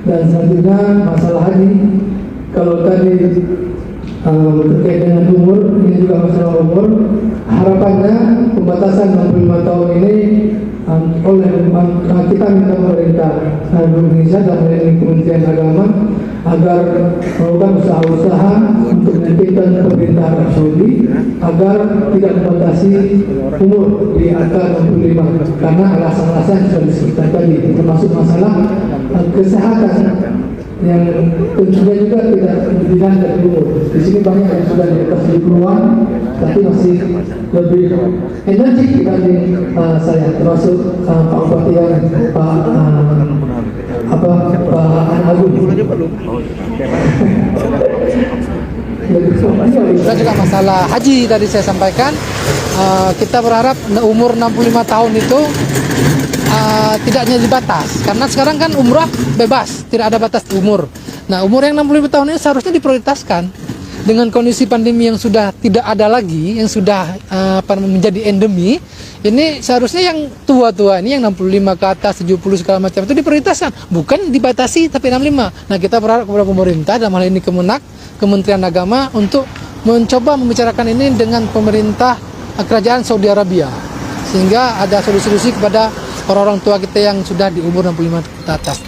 Dan selanjutnya masalah haji, kalau tadi terkait dengan umur, ini juga masalah umur. Harapannya pembatasan 65 tahun ini oleh kita minta pemerintah Indonesia dan oleh Kementerian Agama agar melakukan usaha-usaha untuk meyakinkan pemerintah Arab Saudi agar tidak membatasi umur di angka 65 karena alasan-alasan yang sudah disebutkan tadi, termasuk masalah kesehatan yang tentunya juga tidak dilihat dari umur. Di sini banyak yang sudah di atas 70-an, tapi masih lebih energik dibanding saya, termasuk Pak Bupati yang Pak Agung. Dan juga masalah haji tadi saya sampaikan, kita berharap umur 65 tahun itu tidak hanya dibatas, karena sekarang kan umrah bebas, tidak ada batas umur. Nah, umur yang 65 tahun ini seharusnya diprioritaskan. Dengan kondisi pandemi yang sudah tidak ada lagi, yang sudah menjadi endemi, ini seharusnya yang tua-tua ini, yang 65 ke atas, 70 segala macam itu diprioritaskan, bukan dibatasi tapi 65. Nah, kita berharap kepada pemerintah, dalam hal ini Kementerian Agama, untuk mencoba membicarakan ini dengan pemerintah kerajaan Saudi Arabia, sehingga ada solusi-solusi kepada orang-orang tua kita yang sudah di umur 65 ke atas.